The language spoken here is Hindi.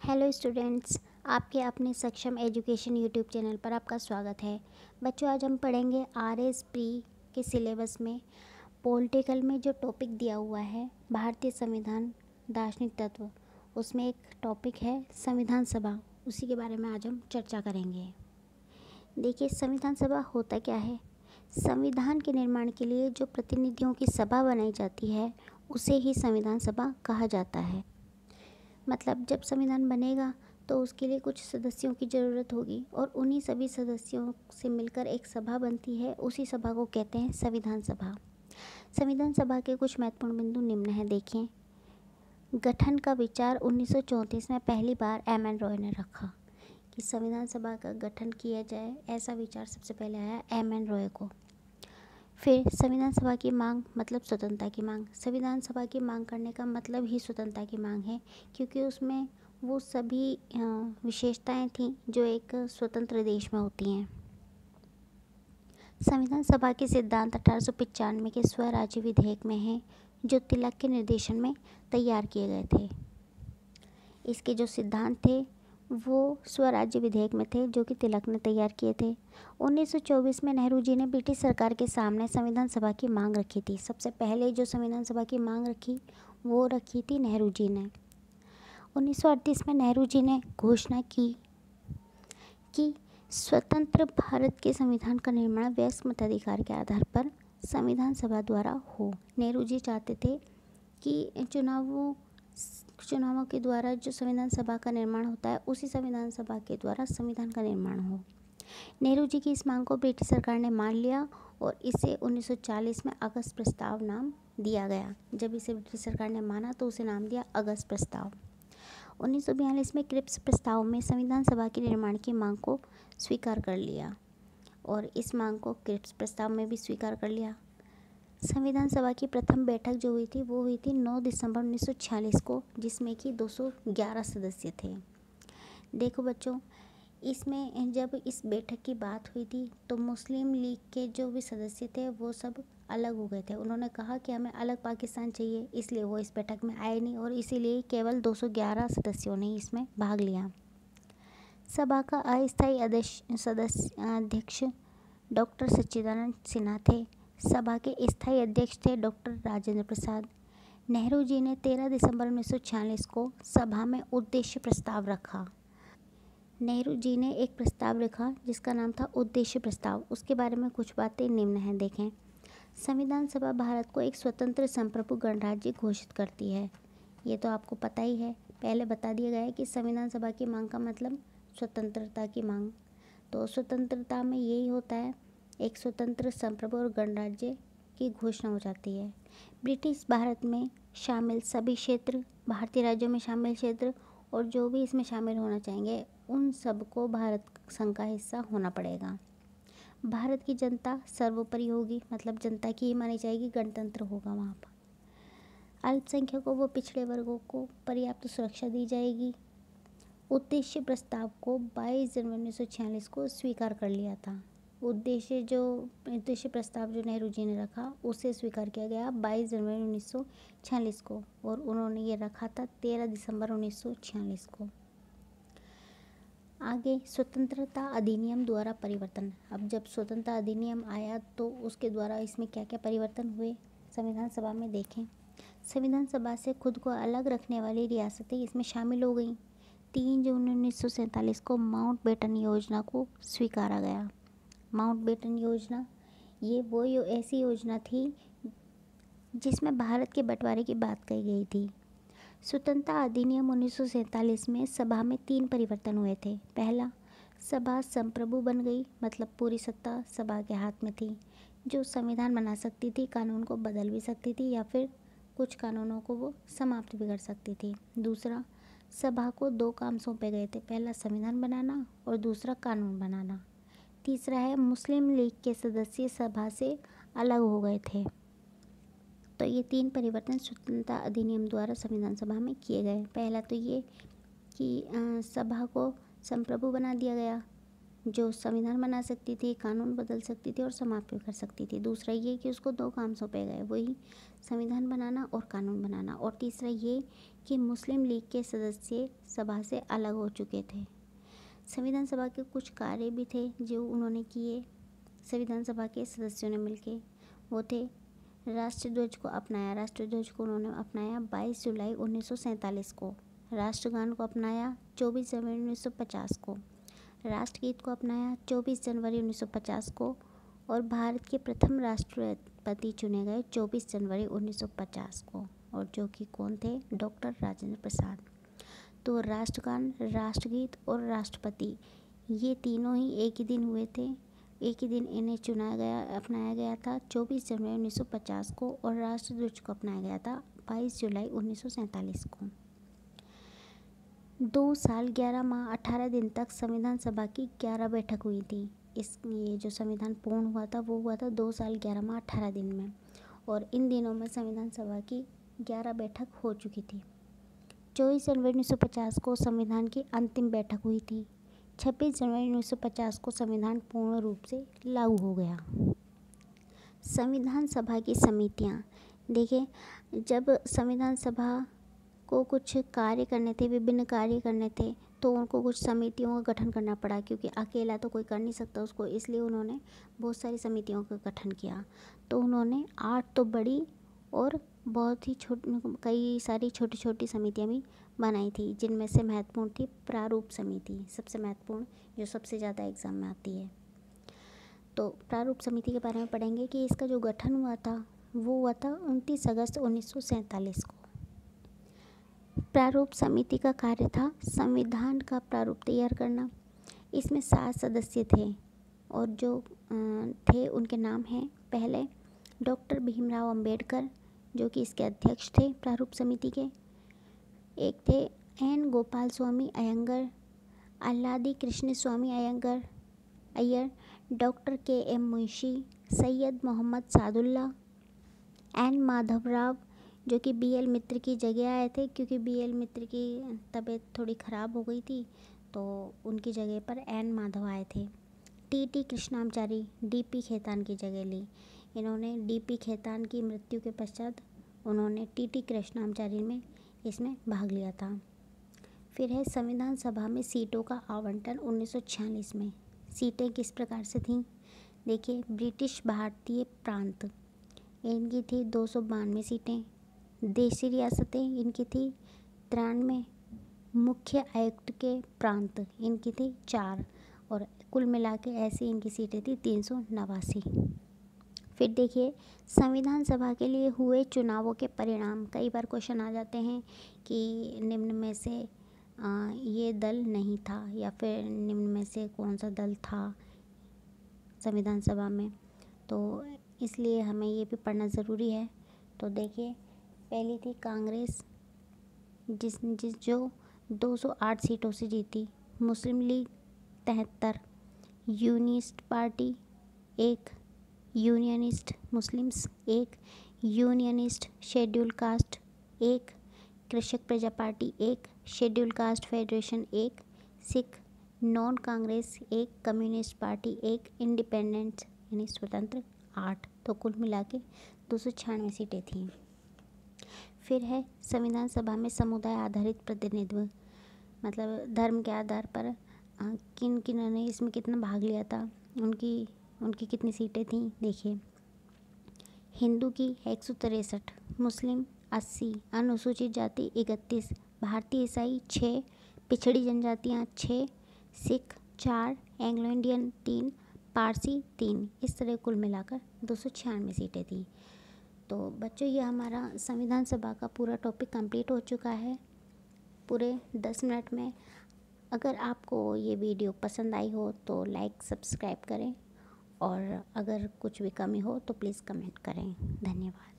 हेलो स्टूडेंट्स, आपके अपने सक्षम एजुकेशन यूट्यूब चैनल पर आपका स्वागत है। बच्चों, आज हम पढ़ेंगे आरएस प्री के सिलेबस में पॉलिटिकल में जो टॉपिक दिया हुआ है भारतीय संविधान दार्शनिक तत्व, उसमें एक टॉपिक है संविधान सभा। उसी के बारे में आज हम चर्चा करेंगे। देखिए, संविधान सभा होता क्या है। संविधान के निर्माण के लिए जो प्रतिनिधियों की सभा बनाई जाती है उसे ही संविधान सभा कहा जाता है। मतलब जब संविधान बनेगा तो उसके लिए कुछ सदस्यों की ज़रूरत होगी और उन्हीं सभी सदस्यों से मिलकर एक सभा बनती है। उसी सभा को कहते हैं संविधान सभा। संविधान सभा के कुछ महत्वपूर्ण बिंदु निम्न हैं। देखें, गठन का विचार 1934 में पहली बार एम.एन. रॉय ने रखा कि संविधान सभा का गठन किया जाए। ऐसा विचार सबसे पहले आया एम.एन. रॉय को। फिर संविधान सभा की मांग मतलब स्वतंत्रता की मांग। संविधान सभा की मांग करने का मतलब ही स्वतंत्रता की मांग है, क्योंकि उसमें वो सभी विशेषताएं थीं जो एक स्वतंत्र देश में होती हैं। संविधान सभा के सिद्धांत 1895 के स्वराज्य विधेयक में हैं, जो तिलक के निर्देशन में तैयार किए गए थे। इसके जो सिद्धांत थे वो स्वराज्य विधेयक में थे, जो कि तिलक ने तैयार किए थे। 1924 में नेहरू जी ने ब्रिटिश सरकार के सामने संविधान सभा की मांग रखी थी। सबसे पहले जो संविधान सभा की मांग रखी वो रखी थी नेहरू जी ने। 1938 में नेहरू जी ने घोषणा की कि स्वतंत्र भारत के संविधान का निर्माण वयस्क मताधिकार के आधार पर संविधान सभा द्वारा हो। नेहरू जी चाहते थे कि चुनावों के द्वारा जो संविधान सभा का निर्माण होता है उसी संविधान सभा के द्वारा संविधान का निर्माण हो। नेहरू जी की इस मांग को ब्रिटिश सरकार ने मान लिया और इसे 1940 में अगस्त प्रस्ताव नाम दिया गया। जब इसे ब्रिटिश सरकार ने माना तो उसे नाम दिया अगस्त प्रस्ताव। 1942 में क्रिप्स प्रस्ताव में संविधान सभा के निर्माण की मांग को स्वीकार कर लिया और इस मांग को क्रिप्स प्रस्ताव में भी स्वीकार कर लिया। संविधान सभा की प्रथम बैठक जो हुई थी वो हुई थी 9 दिसंबर 1946 को, जिसमें कि 211 सदस्य थे। देखो बच्चों, इसमें जब इस बैठक की बात हुई थी तो मुस्लिम लीग के जो भी सदस्य थे वो सब अलग हो गए थे। उन्होंने कहा कि हमें अलग पाकिस्तान चाहिए, इसलिए वो इस बैठक में आए नहीं और इसीलिए केवल 211 सदस्यों ने इसमें भाग लिया। सभा का अस्थायी अध्यक्ष डॉक्टर सच्चिदानंद सिन्हा थे। सभा के स्थायी अध्यक्ष थे डॉक्टर राजेंद्र प्रसाद। नेहरू जी ने 13 दिसंबर 1946 को सभा में उद्देश्य प्रस्ताव रखा। नेहरू जी ने एक प्रस्ताव रखा जिसका नाम था उद्देश्य प्रस्ताव। उसके बारे में कुछ बातें निम्न हैं। देखें, संविधान सभा भारत को एक स्वतंत्र संप्रभु गणराज्य घोषित करती है। ये तो आपको पता ही है, पहले बता दिया गया है कि संविधान सभा की मांग का मतलब स्वतंत्रता की मांग। तो स्वतंत्रता में यही होता है, एक स्वतंत्र संप्रभु और गणराज्य की घोषणा हो जाती है। ब्रिटिश भारत में शामिल सभी क्षेत्र, भारतीय राज्यों में शामिल क्षेत्र और जो भी इसमें शामिल होना चाहेंगे उन सबको भारत संघ का हिस्सा होना पड़ेगा। भारत की जनता सर्वोपरि होगी, मतलब जनता की ही मानी जाएगी, गणतंत्र होगा वहाँ पर। अल्पसंख्यकों व पिछड़े वर्गों को पर्याप्त सुरक्षा दी जाएगी। उद्देश्य प्रस्ताव को 22 जनवरी 1946 को स्वीकार कर लिया था। उद्देश्य प्रस्ताव जो नेहरू जी ने रखा उसे स्वीकार किया गया 22 जनवरी 1946 को और उन्होंने ये रखा था 13 दिसंबर 1946 को। आगे स्वतंत्रता अधिनियम द्वारा परिवर्तन। अब जब स्वतंत्रता अधिनियम आया तो उसके द्वारा इसमें क्या क्या परिवर्तन हुए संविधान सभा में देखें। संविधान सभा से खुद को अलग रखने वाली रियासतें इसमें शामिल हो गईं। 3 जून 1947 को माउंटबेटन योजना को स्वीकारा गया। माउंटबेटन योजना ये वो ऐसी योजना थी जिसमें भारत के बंटवारे की बात कही गई थी। स्वतंत्रता अधिनियम 1947 में सभा में 3 परिवर्तन हुए थे। पहला, सभा संप्रभु बन गई, मतलब पूरी सत्ता सभा के हाथ में थी, जो संविधान बना सकती थी, कानून को बदल भी सकती थी या फिर कुछ कानूनों को वो समाप्त भी कर सकती थी। दूसरा, सभा को 2 काम सौंपे गए थे, पहला संविधान बनाना और दूसरा कानून बनाना। तीसरा है, मुस्लिम लीग के सदस्य सभा से अलग हो गए थे। तो ये 3 परिवर्तन स्वतंत्रता अधिनियम द्वारा संविधान सभा में किए गए। पहला तो ये कि सभा को संप्रभु बना दिया गया जो संविधान बना सकती थी, कानून बदल सकती थी और समाप्त भी कर सकती थी। दूसरा ये कि उसको 2 काम सौंपे गए, वही संविधान बनाना और कानून बनाना। और तीसरा ये कि मुस्लिम लीग के सदस्य सभा से अलग हो चुके थे। संविधान सभा के कुछ कार्य भी थे जो उन्होंने किए संविधान सभा के सदस्यों ने मिलके, वो थे राष्ट्रध्वज को अपनाया। राष्ट्रध्वज को उन्होंने अपनाया 22 जुलाई 1947 को। राष्ट्रगान को अपनाया 24 जनवरी 1950 को। राष्ट्रगीत को अपनाया 24 जनवरी 1950 को। और भारत के प्रथम राष्ट्रपति चुने गए 24 जनवरी 1950 को, और जो कि कौन थे? डॉक्टर राजेंद्र प्रसाद। तो राष्ट्रगान, राष्ट्रगीत और राष्ट्रपति ये तीनों ही एक ही दिन हुए थे। एक ही दिन इन्हें अपनाया गया था 24 जनवरी 1950 को, और राष्ट्रध्वज को अपनाया गया था 22 जुलाई 1947 को। 2 साल 11 माह 18 दिन तक संविधान सभा की 11 बैठक हुई थी। ये जो संविधान पूर्ण हुआ था वो हुआ था 2 साल 11 माह 18 दिन में, और इन दिनों में संविधान सभा की 11 बैठक हो चुकी थी। 24 जनवरी 1950 को संविधान की अंतिम बैठक हुई थी। 26 जनवरी 1950 को संविधान पूर्ण रूप से लागू हो गया। संविधान सभा की समितियां, देखिए जब संविधान सभा को कुछ कार्य करने थे, विभिन्न कार्य करने थे, तो उनको कुछ समितियों का गठन करना पड़ा, क्योंकि अकेला तो कोई कर नहीं सकता उसको, इसलिए उन्होंने बहुत सारी समितियों का गठन किया। तो उन्होंने 8 तो बड़ी और बहुत ही कई सारी छोटी छोटी समितियां भी बनाई थी, जिनमें से महत्वपूर्ण थी प्रारूप समिति, सबसे महत्वपूर्ण, जो सबसे ज़्यादा एग्जाम में आती है। तो प्रारूप समिति के बारे में पढ़ेंगे कि इसका जो गठन हुआ था वो हुआ था 29 अगस्त 1947 को। प्रारूप समिति का कार्य था संविधान का प्रारूप तैयार करना। इसमें 7 सदस्य थे, और जो थे उनके नाम हैं, पहले डॉक्टर भीमराव अंबेडकर, जो कि इसके अध्यक्ष थे प्रारूप समिति के। एक थे एन गोपाल स्वामी अयंगर, आल्हादी कृष्ण स्वामी अय्यर, डॉक्टर के एम मुंशी, सैयद मोहम्मद सादुल्ला, एन माधवराव, जो कि BL मित्र की जगह आए थे, क्योंकि BL मित्र की तबीयत थोड़ी ख़राब हो गई थी, तो उनकी जगह पर एन माधव आए थे। TT कृष्णाचारी DP खेतान की जगह ली। इन्होंने DP खेतान की मृत्यु के पश्चात उन्होंने TT कृष्णाचारी में इसमें भाग लिया था। फिर है संविधान सभा में सीटों का आवंटन 1946 में। सीटें किस प्रकार से थीं? देखिए, ब्रिटिश भारतीय प्रांत, इनकी थी 292 सीटें। देशी रियासतें, इनकी थी 93। मुख्य आयुक्त के प्रांत, इनकी थी 4, और कुल मिला के ऐसी इनकी सीटें थी 389। फिर देखिए, संविधान सभा के लिए हुए चुनावों के परिणाम। कई बार क्वेश्चन आ जाते हैं कि निम्न में से ये दल नहीं था, या फिर निम्न में से कौन सा दल था संविधान सभा में, तो इसलिए हमें ये भी पढ़ना ज़रूरी है। तो देखिए, पहली थी कांग्रेस, जिस जो 208 सीटों से जीती। Muslim league 73, unionist party 1, unionist Muslims 1, unionist schedule caste 1, Krishak Praja party 1, schedule caste federation 1, Sikh non Congress 1, communist party 1, independent यानी स्वतंत्र 8। तो कुल मिला के 296 सीटें थीं। फिर है संविधान सभा में समुदाय आधारित प्रतिनिधित्व, मतलब धर्म के आधार पर किन किन ने इसमें कितना भाग लिया था, उनकी कितनी सीटें थीं। देखिए, हिंदू की 163, मुस्लिम 80, अनुसूचित जाति 31, भारतीय ईसाई 6, पिछड़ी जनजातियाँ 6, सिख 4, एंग्लो इंडियन 3, पारसी 3। इस तरह कुल मिलाकर 296 सीटें थी। तो बच्चों, ये हमारा संविधान सभा का पूरा टॉपिक कंप्लीट हो चुका है पूरे 10 मिनट में। अगर आपको ये वीडियो पसंद आई हो तो लाइक सब्सक्राइब करें, और अगर कुछ भी कमी हो तो प्लीज़ कमेंट करें। धन्यवाद।